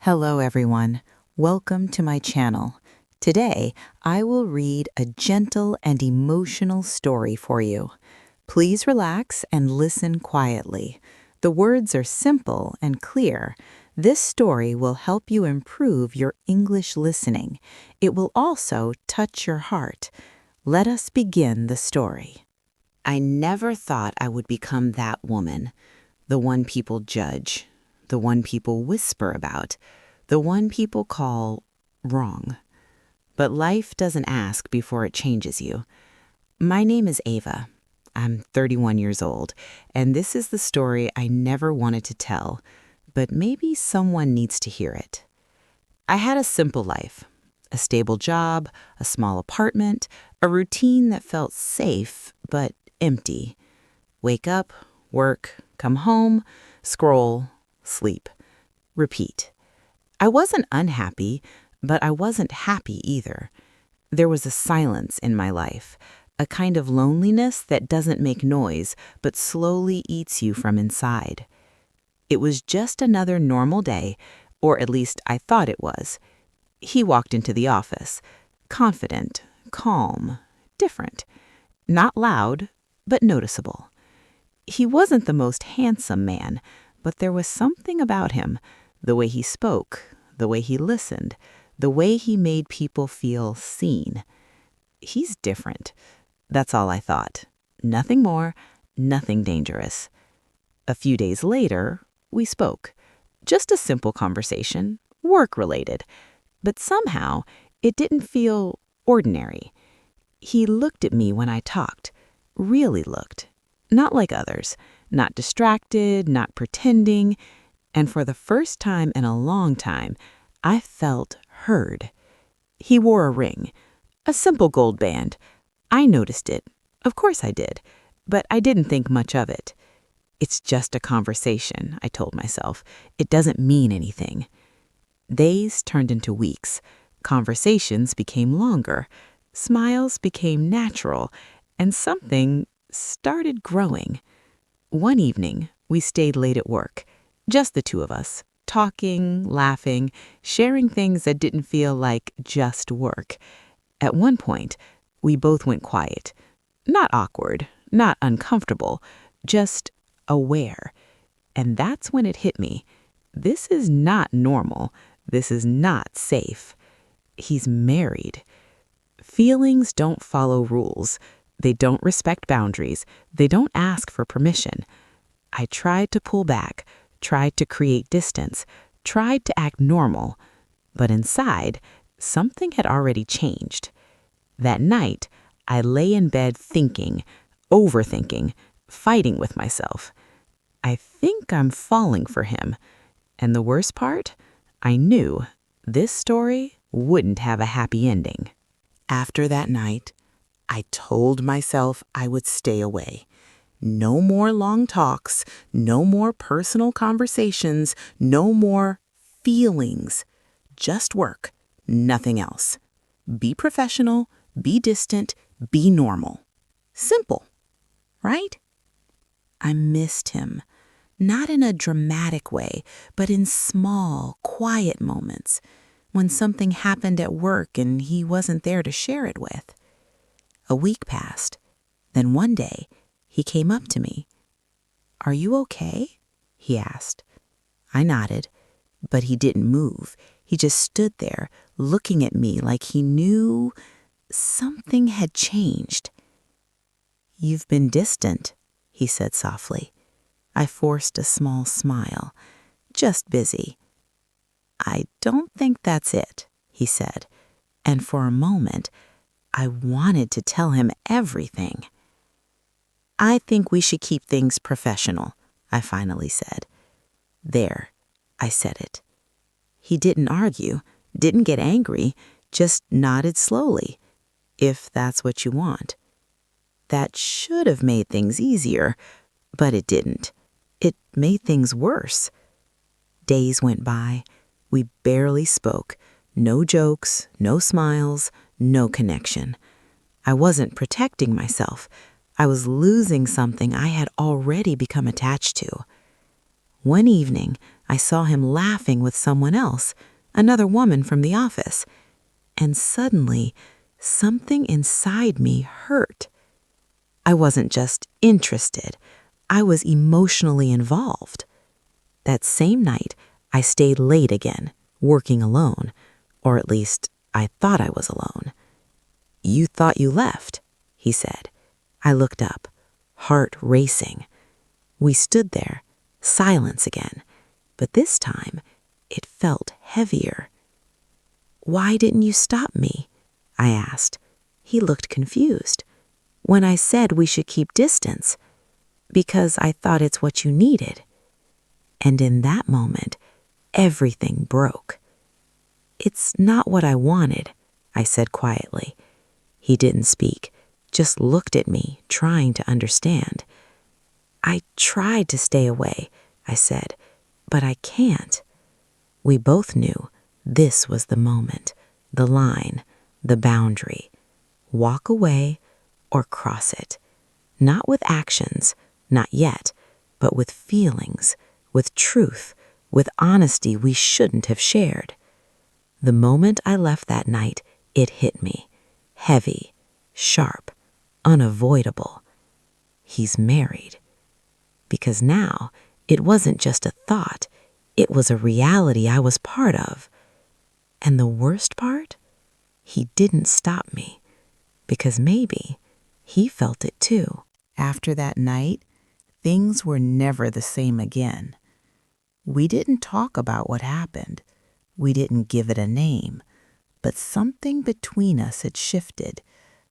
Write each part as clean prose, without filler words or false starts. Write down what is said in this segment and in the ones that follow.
Hello, everyone. Welcome to my channel. Today, I will read a gentle and emotional story for you. Please relax and listen quietly. The words are simple and clear. This story will help you improve your English listening. It will also touch your heart. Let us begin the story. I never thought I would become that woman, the one people judge, the one people whisper about, the one people call wrong. But life doesn't ask before it changes you. My name is Ava. I'm 31 years old, and this is the story I never wanted to tell, but maybe someone needs to hear it. I had a simple life, a stable job, a small apartment, a routine that felt safe but empty. Wake up, work, come home, scroll, sleep, repeat. I wasn't unhappy, but I wasn't happy either. There was a silence in my life, a kind of loneliness that doesn't make noise but slowly eats you from inside. It was just another normal day, or at least I thought it was. He walked into the office, confident, calm, different. Not loud, but noticeable. He wasn't the most handsome man, but there was something about him, the way he spoke, the way he listened, the way he made people feel seen. He's different. That's all I thought. Nothing more, nothing dangerous. A few days later, we spoke. Just a simple conversation, work-related. But somehow, it didn't feel ordinary. He looked at me when I talked, really looked. Not like others, not distracted, not pretending. And for the first time in a long time, I felt heard. He wore a ring, a simple gold band. I noticed it. Of course I did, but I didn't think much of it. It's just a conversation, I told myself. It doesn't mean anything. Days turned into weeks. Conversations became longer. Smiles became natural, and something started growing. One evening, we stayed late at work, just the two of us, talking, laughing, sharing things that didn't feel like just work. At one point, we both went quiet. Not awkward, not uncomfortable, just aware. And that's when it hit me. This is not normal. This is not safe. He's married. Feelings don't follow rules. They don't respect boundaries. They don't ask for permission. I tried to pull back, tried to create distance, tried to act normal. But inside, something had already changed. That night, I lay in bed thinking, overthinking, fighting with myself. I think I'm falling for him. And the worst part, I knew this story wouldn't have a happy ending. After that night, I told myself I would stay away. No more long talks, no more personal conversations, no more feelings. Just work, nothing else. Be professional, be distant, be normal. Simple, right? I missed him, not in a dramatic way, but in small, quiet moments, when something happened at work and he wasn't there to share it with. A week passed. Then one day, he came up to me. "Are you okay?" he asked. I nodded, but he didn't move. He just stood there, looking at me like he knew something had changed. "You've been distant," he said softly. I forced a small smile. "Just busy." "I don't think that's it," he said, and for a moment, I wanted to tell him everything. "I think we should keep things professional," I finally said. "There," I said it. He didn't argue, didn't get angry, just nodded slowly. "If that's what you want." That should have made things easier, but it didn't. It made things worse. Days went by. We barely spoke. No jokes, no smiles, no connection. I wasn't protecting myself. I was losing something I had already become attached to. One evening, I saw him laughing with someone else, another woman from the office. And suddenly, something inside me hurt. I wasn't just interested, I was emotionally involved. That same night, I stayed late again, working alone, or at least I thought I was alone. "You thought you left," he said. I looked up, heart racing. We stood there, silence again, but this time it felt heavier. "Why didn't you stop me?" I asked. He looked confused. "When I said we should keep distance, because I thought it's what you needed." And in that moment, everything broke. "It's not what I wanted," I said quietly. He didn't speak, just looked at me, trying to understand. "I tried to stay away," I said, "but I can't." We both knew this was the moment, the line, the boundary. Walk away or cross it. Not with actions, not yet, but with feelings, with truth, with honesty we shouldn't have shared. The moment I left that night, it hit me. Heavy, sharp, unavoidable. He's married. Because now, it wasn't just a thought, it was a reality I was part of. And the worst part? He didn't stop me, because maybe he felt it too. After that night, things were never the same again. We didn't talk about what happened. We didn't give it a name. But something between us had shifted,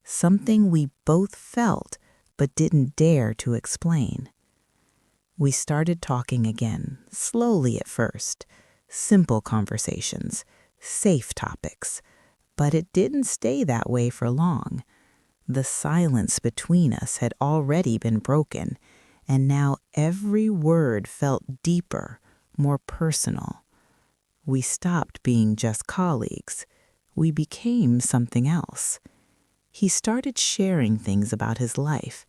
something we both felt but didn't dare to explain. We started talking again, slowly at first, simple conversations, safe topics, but it didn't stay that way for long. The silence between us had already been broken, and now every word felt deeper, more personal. We stopped being just colleagues. We became something else. He started sharing things about his life,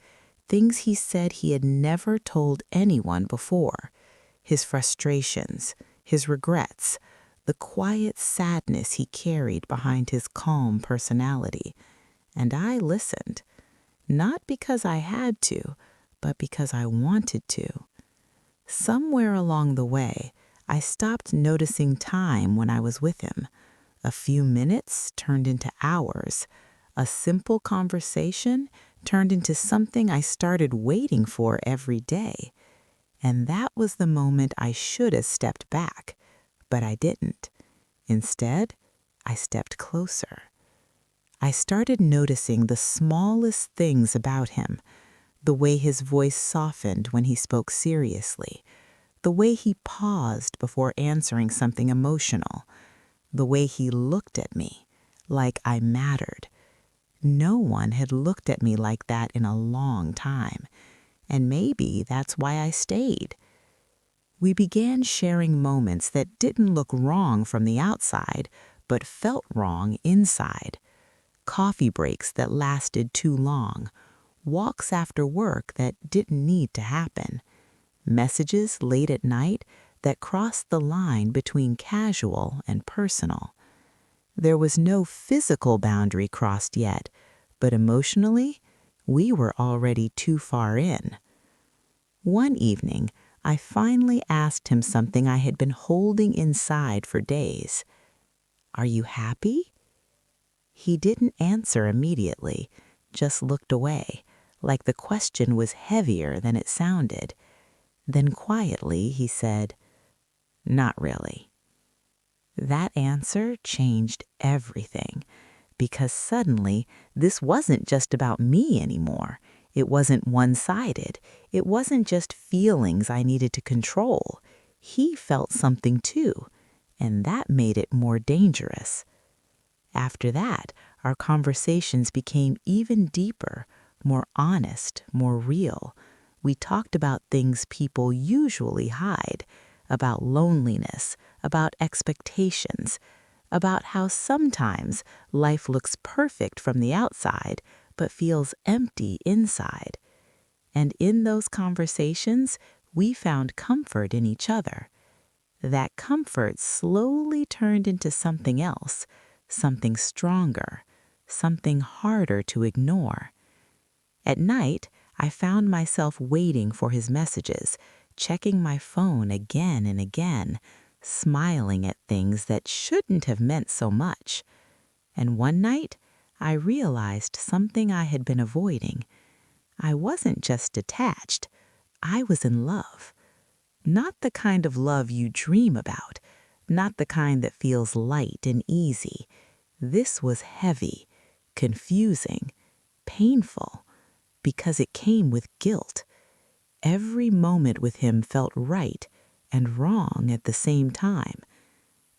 things he said he had never told anyone before. His frustrations, his regrets, the quiet sadness he carried behind his calm personality. And I listened, not because I had to, but because I wanted to. Somewhere along the way, I stopped noticing time when I was with him. A few minutes turned into hours. A simple conversation turned into something I started waiting for every day. And that was the moment I should have stepped back, but I didn't. Instead, I stepped closer. I started noticing the smallest things about him, the way his voice softened when he spoke seriously, the way he paused before answering something emotional, the way he looked at me like I mattered. No one had looked at me like that in a long time, and maybe that's why I stayed. We began sharing moments that didn't look wrong from the outside, but felt wrong inside. Coffee breaks that lasted too long, walks after work that didn't need to happen, messages late at night that crossed the line between casual and personal. There was no physical boundary crossed yet, but emotionally, we were already too far in. One evening, I finally asked him something I had been holding inside for days. "Are you happy?" He didn't answer immediately, just looked away, like the question was heavier than it sounded. Then quietly he said, "Not really." That answer changed everything, because suddenly this wasn't just about me anymore. It wasn't one-sided. It wasn't just feelings I needed to control. He felt something too, and that made it more dangerous. After that, our conversations became even deeper, more honest, more real. We talked about things people usually hide, about loneliness, about expectations, about how sometimes life looks perfect from the outside, but feels empty inside. And in those conversations, we found comfort in each other. that comfort slowly turned into something else, something stronger, something harder to ignore. At night, I found myself waiting for his messages, checking my phone again and again, smiling at things that shouldn't have meant so much. And one night, I realized something I had been avoiding. I wasn't just detached, I was in love. Not the kind of love you dream about, not the kind that feels light and easy. This was heavy, confusing, painful, because it came with guilt. Every moment with him felt right and wrong at the same time.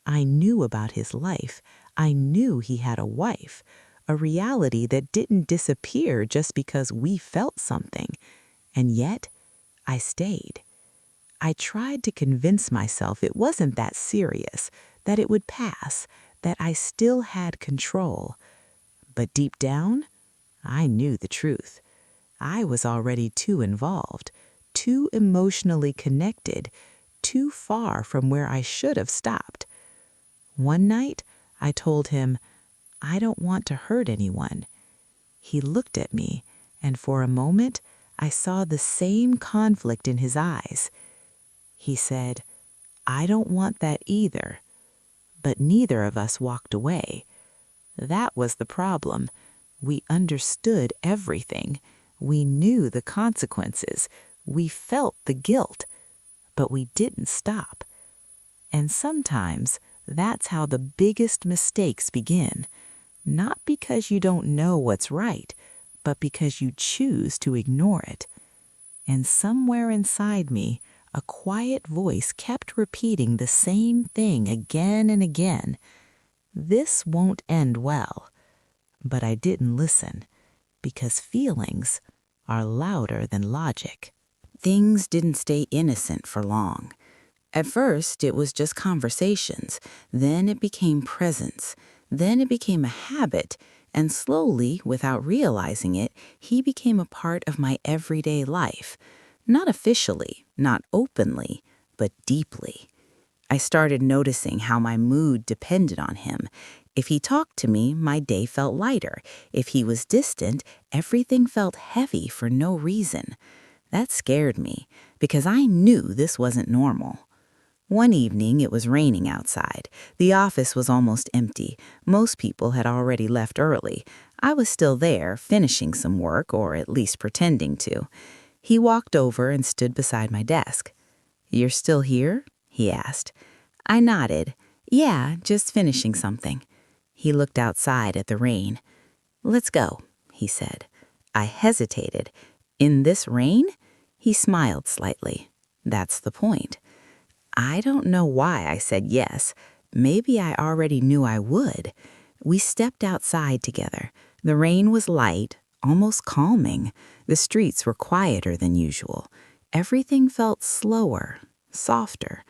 I knew about his life. I knew he had a wife, a reality that didn't disappear just because we felt something. And yet, I stayed. I tried to convince myself it wasn't that serious, that it would pass, that I still had control. But deep down, I knew the truth. I was already too involved, too emotionally connected, too far from where I should have stopped. One night, I told him, "I don't want to hurt anyone." He looked at me, and for a moment, I saw the same conflict in his eyes. He said, "I don't want that either." But neither of us walked away. That was the problem. We understood everything. We knew the consequences. We felt the guilt. But we didn't stop. And sometimes that's how the biggest mistakes begin. Not because you don't know what's right, but because you choose to ignore it. And somewhere inside me, a quiet voice kept repeating the same thing again and again. This won't end well. But I didn't listen, because feelings are louder than logic. Things didn't stay innocent for long. At first, it was just conversations. Then it became presence. Then it became a habit. And slowly, without realizing it, he became a part of my everyday life. Not officially, not openly, but deeply. I started noticing how my mood depended on him. If he talked to me, my day felt lighter. If he was distant, everything felt heavy for no reason. That scared me, because I knew this wasn't normal. One evening, it was raining outside. The office was almost empty. Most people had already left early. I was still there, finishing some work, or at least pretending to. He walked over and stood beside my desk. "You're still here?" he asked. I nodded. "Yeah, just finishing something." He looked outside at the rain. "Let's go," he said. I hesitated. "In this rain?" He smiled slightly. "That's the point." I don't know why I said yes. Maybe I already knew I would. We stepped outside together. The rain was light, almost calming. The streets were quieter than usual. Everything felt slower, softer.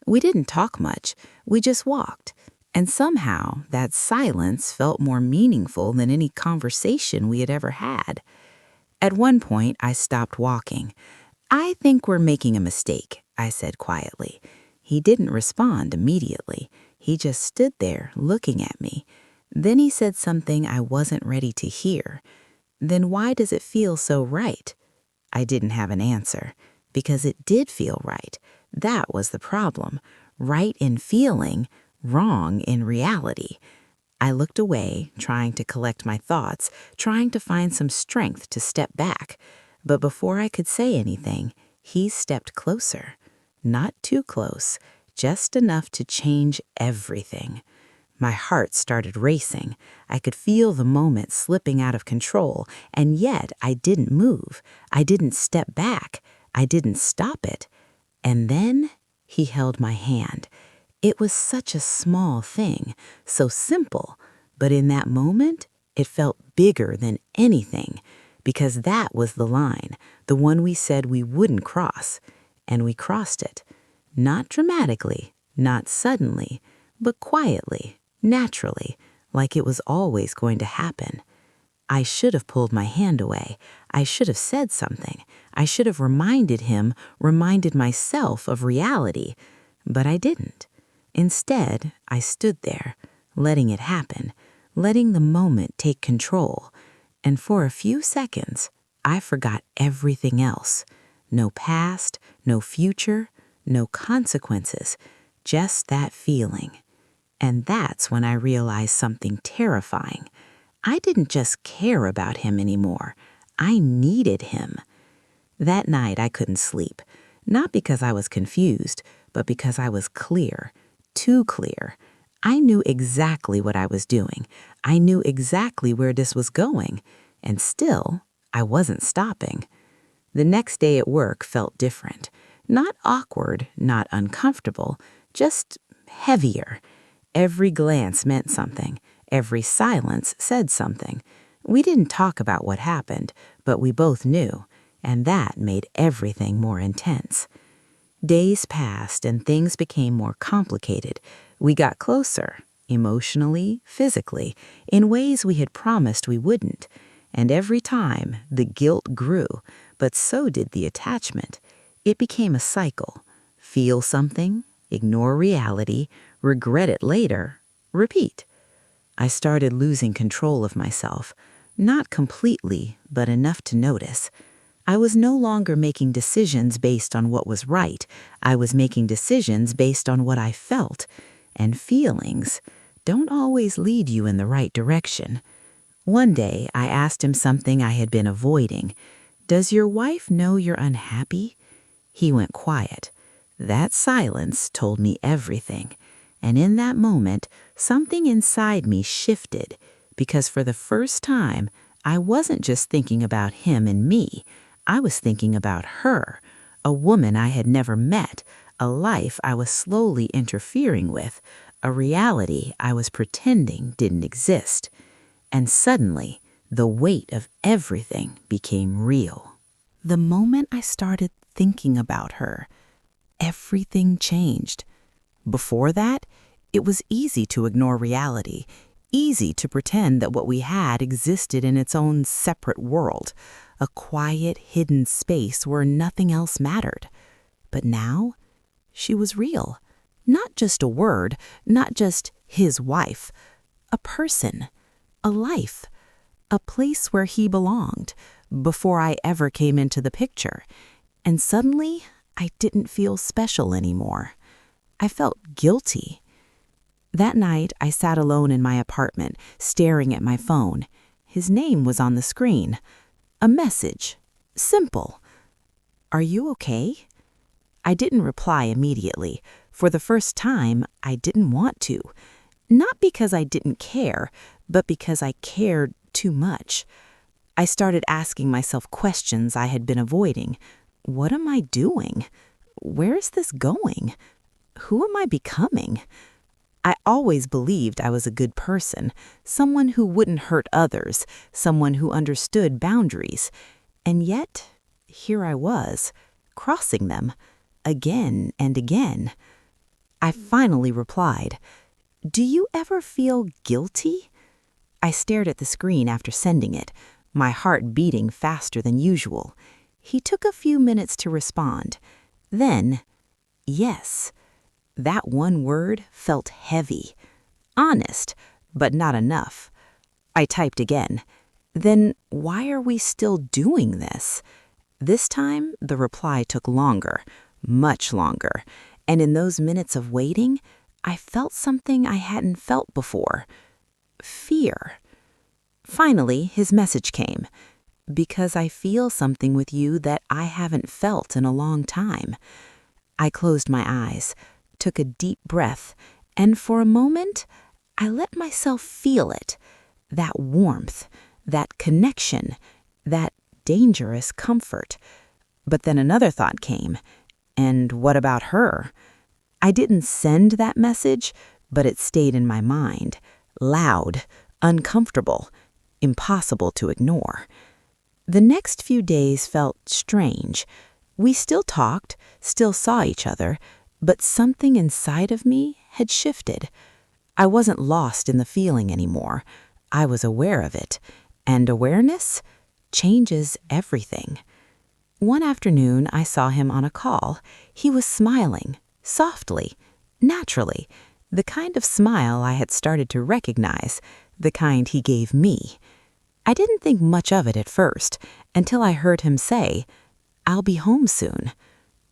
We didn't talk much. We just walked. And somehow, that silence felt more meaningful than any conversation we had ever had. At one point, I stopped walking. "I think we're making a mistake," I said quietly. He didn't respond immediately. He just stood there looking at me. Then he said something I wasn't ready to hear. "Then why does it feel so right?" I didn't have an answer, because it did feel right. That was the problem. Right in feeling, wrong in reality. I looked away, trying to collect my thoughts, trying to find some strength to step back. But before I could say anything, he stepped closer. Not too close, just enough to change everything. My heart started racing. I could feel the moment slipping out of control, and yet I didn't move. I didn't step back. I didn't stop it. And then he held my hand. It was such a small thing, so simple, but in that moment, it felt bigger than anything, because that was the line, the one we said we wouldn't cross, and we crossed it. Not dramatically, not suddenly, but quietly, naturally, like it was always going to happen. I should have pulled my hand away. I should have said something. I should have reminded him, reminded myself of reality. But I didn't. Instead, I stood there, letting it happen, letting the moment take control. And for a few seconds, I forgot everything else. No past, no future, no consequences, just that feeling. And that's when I realized something terrifying. I didn't just care about him anymore. I needed him. That night I couldn't sleep, not because I was confused, but because I was clear, too clear. I knew exactly what I was doing. I knew exactly where this was going, and still, I wasn't stopping. The next day at work felt different. Not awkward, not uncomfortable, just heavier. Every glance meant something. Every silence said something. We didn't talk about what happened, but we both knew, and that made everything more intense. Days passed and things became more complicated. We got closer, emotionally, physically, in ways we had promised we wouldn't. And every time, the guilt grew, but so did the attachment. It became a cycle. Feel something, ignore reality, regret it later, repeat. I started losing control of myself. Not completely, but enough to notice. I was no longer making decisions based on what was right. I was making decisions based on what I felt. And feelings don't always lead you in the right direction. One day, I asked him something I had been avoiding. "Does your wife know you're unhappy?" He went quiet. That silence told me everything. And in that moment, something inside me shifted, because for the first time, I wasn't just thinking about him and me. I was thinking about her, a woman I had never met, a life I was slowly interfering with, a reality I was pretending didn't exist. And suddenly, the weight of everything became real. The moment I started thinking about her, everything changed. Before that, it was easy to ignore reality, easy to pretend that what we had existed in its own separate world, a quiet, hidden space where nothing else mattered. But now, she was real. Not just a word, not just his wife. A person, a life, a place where he belonged, before I ever came into the picture. And suddenly, I didn't feel special anymore. I felt guilty. That night, I sat alone in my apartment, staring at my phone. His name was on the screen. A message. Simple. "Are you okay?" I didn't reply immediately. For the first time, I didn't want to. Not because I didn't care, but because I cared too much. I started asking myself questions I had been avoiding. What am I doing? Where is this going? Who am I becoming? I always believed I was a good person, someone who wouldn't hurt others, someone who understood boundaries. And yet, here I was, crossing them, again and again. I finally replied, "Do you ever feel guilty?" I stared at the screen after sending it, my heart beating faster than usual. He took a few minutes to respond. Then, yes. That one word felt heavy. Honest, but not enough. I typed again. "Then why are we still doing this?" This time, the reply took longer, much longer. And in those minutes of waiting, I felt something I hadn't felt before. Fear. Finally, his message came. "Because I feel something with you that I haven't felt in a long time." I closed my eyes, took a deep breath, and for a moment, I let myself feel it. That warmth, that connection, that dangerous comfort. But then another thought came. And what about her? I didn't send that message, but it stayed in my mind. Loud, uncomfortable, impossible to ignore. The next few days felt strange. We still talked, still saw each other, but something inside of me had shifted. I wasn't lost in the feeling anymore. I was aware of it, and awareness changes everything. One afternoon, I saw him on a call. He was smiling, softly, naturally, the kind of smile I had started to recognize, the kind he gave me. I didn't think much of it at first, until I heard him say, "I'll be home soon."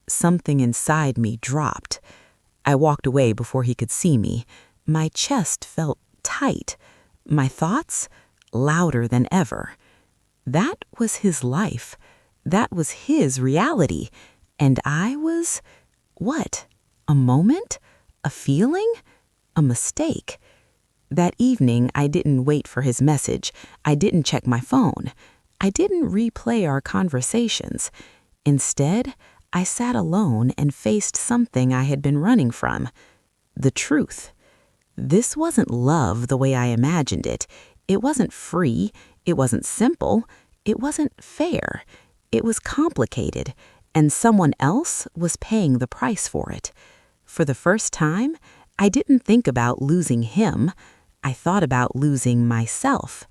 Something inside me dropped. I walked away before he could see me. My chest felt tight. My thoughts louder than ever. That was his life. That was his reality. And I was, what? A moment? A feeling? A mistake? That evening, I didn't wait for his message. I didn't check my phone. I didn't replay our conversations. Instead, I sat alone and faced something I had been running from. The truth. This wasn't love the way I imagined it. It wasn't free. It wasn't simple. It wasn't fair. It was complicated, and someone else was paying the price for it. For the first time, I didn't think about losing him. I thought about losing myself.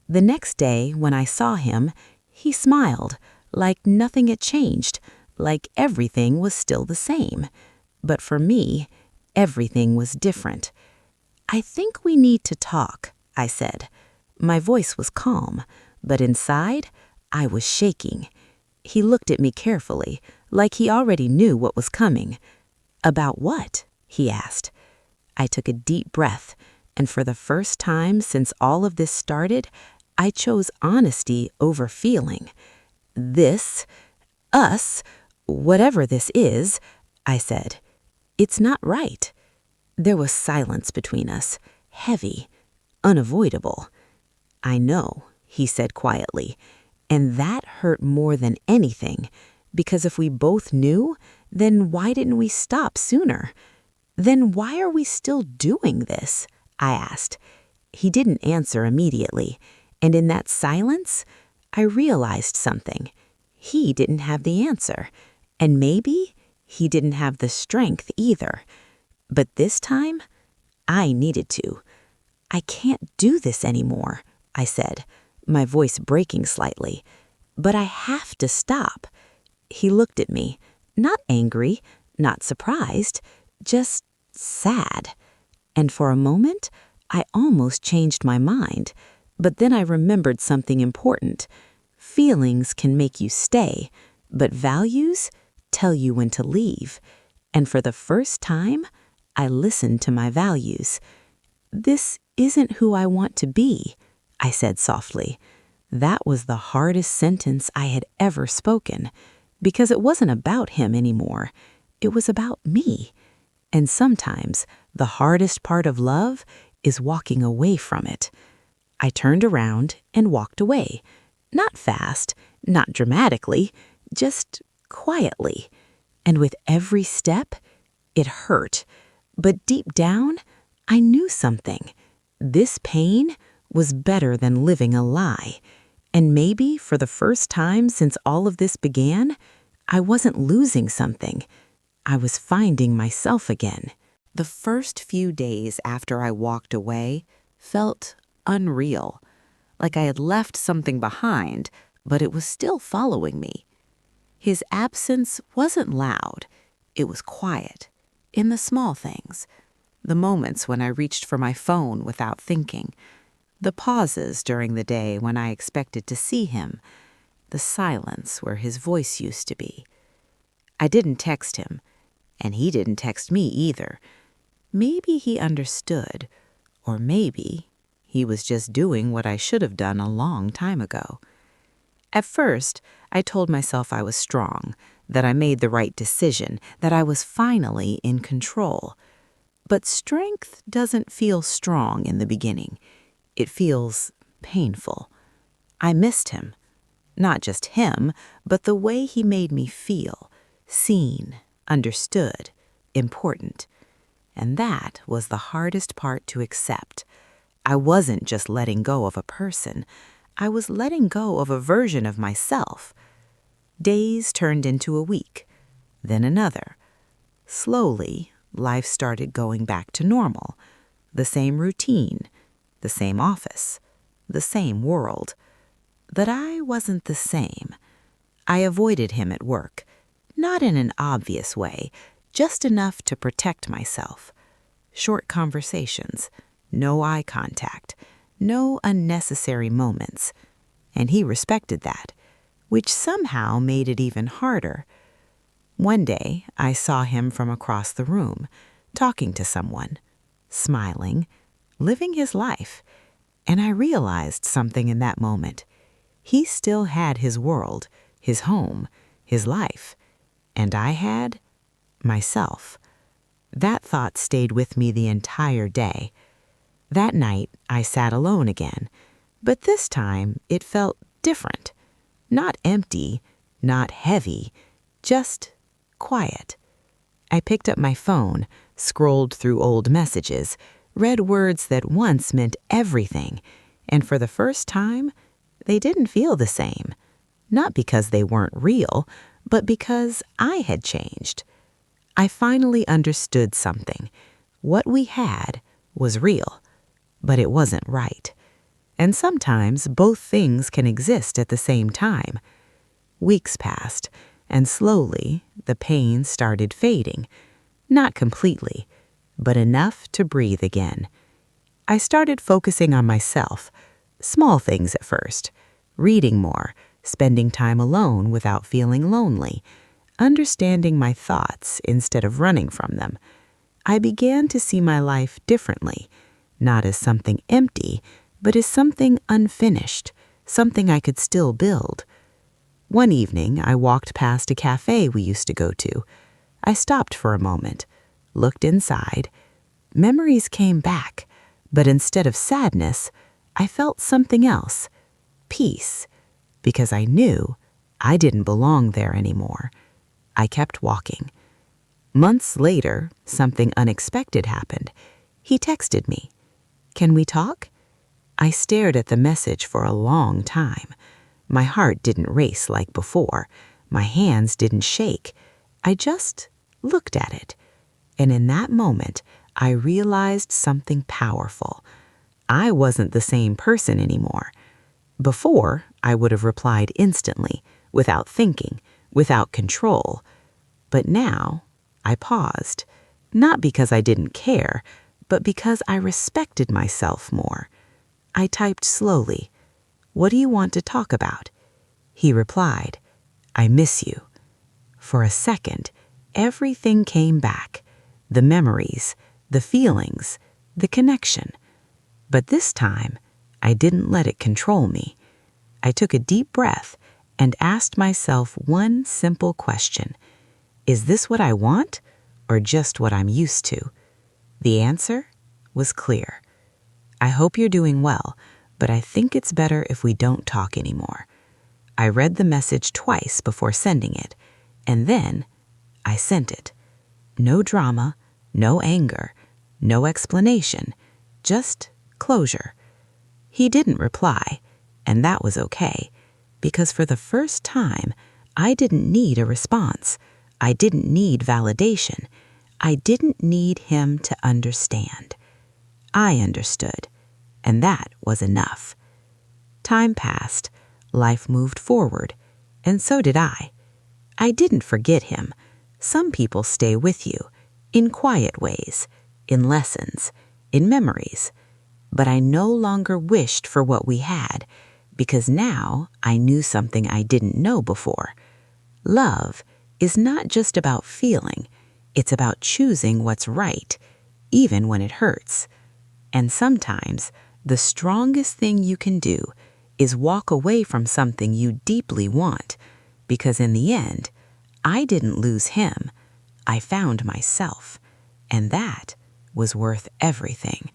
The next day, when I saw him, he smiled, like nothing had changed, like everything was still the same. But for me, everything was different. "I think we need to talk," I said. My voice was calm, but inside, I was shaking. He looked at me carefully, like he already knew what was coming. "About what?" he asked. I took a deep breath, and for the first time since all of this started, I chose honesty over feeling. "This, us, whatever this is," I said, "it's not right." There was silence between us, heavy, unavoidable. "I know," he said quietly, and that hurt more than anything, because if we both knew, then why didn't we stop sooner? Then why are we still doing this? I asked. He didn't answer immediately, and in that silence, I realized something. He didn't have the answer, and maybe he didn't have the strength either. But this time, I needed to. "I can't do this anymore," I said, my voice breaking slightly. "But I have to stop." He looked at me, not angry, not surprised, just sad. And for a moment, I almost changed my mind. But then I remembered something important. Feelings can make you stay, but values tell you when to leave. And for the first time, I listened to my values. "This isn't who I want to be," I said softly. That was the hardest sentence I had ever spoken, because it wasn't about him anymore. It was about me. And sometimes the hardest part of love is walking away from it. I turned around and walked away. Not fast, not dramatically, just quietly. And with every step, it hurt. But deep down, I knew something. This pain was better than living a lie. And maybe for the first time since all of this began, I wasn't losing something. I was finding myself again. The first few days after I walked away felt unreal, like I had left something behind, but it was still following me. His absence wasn't loud. It was quiet, in the small things. The moments when I reached for my phone without thinking. The pauses during the day when I expected to see him. The silence where his voice used to be. I didn't text him, and he didn't text me either. Maybe he understood, or maybe he was just doing what I should have done a long time ago. At first, I told myself I was strong, that I made the right decision, that I was finally in control. But strength doesn't feel strong in the beginning. It feels painful. I missed him. Not just him, but the way he made me feel. Seen, understood, important. And that was the hardest part to accept. I wasn't just letting go of a person. I was letting go of a version of myself. Days turned into a week, then another. Slowly, life started going back to normal. The same routine, the same office, the same world. But I wasn't the same. I avoided him at work, not in an obvious way, just enough to protect myself. Short conversations, no eye contact, no unnecessary moments. And he respected that, which somehow made it even harder. One day, I saw him from across the room, talking to someone, smiling, living his life, and I realized something in that moment. He still had his world, his home, his life, and I had myself. That thought stayed with me the entire day. That night, I sat alone again, but this time it felt different. Not empty, not heavy, just quiet. I picked up my phone, scrolled through old messages, read words that once meant everything, and for the first time, they didn't feel the same. Not because they weren't real, but because I had changed. I finally understood something. What we had was real, but it wasn't right. And sometimes both things can exist at the same time. Weeks passed, and slowly the pain started fading. Not completely, but enough to breathe again. I started focusing on myself, small things at first, reading more, spending time alone without feeling lonely, understanding my thoughts instead of running from them. I began to see my life differently, not as something empty, but as something unfinished, something I could still build. One evening, I walked past a cafe we used to go to. I stopped for a moment, looked inside. Memories came back, but instead of sadness, I felt something else, peace, because I knew I didn't belong there anymore. I kept walking. Months later, something unexpected happened. He texted me. "Can we talk?" I stared at the message for a long time. My heart didn't race like before. My hands didn't shake. I just looked at it. And in that moment, I realized something powerful. I wasn't the same person anymore. Before, I would have replied instantly, without thinking, without control. But now, I paused, not because I didn't care, but because I respected myself more. I typed slowly, "What do you want to talk about?" He replied, "I miss you." For a second, everything came back, the memories, the feelings, the connection. But this time, I didn't let it control me. I took a deep breath and asked myself one simple question. Is this what I want, or just what I'm used to? The answer was clear. "I hope you're doing well, but I think it's better if we don't talk anymore." I read the message twice before sending it, and then I sent it. No drama, no anger, no explanation, just closure. He didn't reply, and that was okay, because for the first time, I didn't need a response. I didn't need validation. I didn't need him to understand. I understood, and that was enough. Time passed, life moved forward, and so did I. I didn't forget him. Some people stay with you, in quiet ways, in lessons, in memories. But I no longer wished for what we had, because now I knew something I didn't know before. Love is not just about feeling, it's about choosing what's right, even when it hurts. And sometimes, the strongest thing you can do is walk away from something you deeply want, because in the end, I didn't lose him. I found myself, and that was worth everything.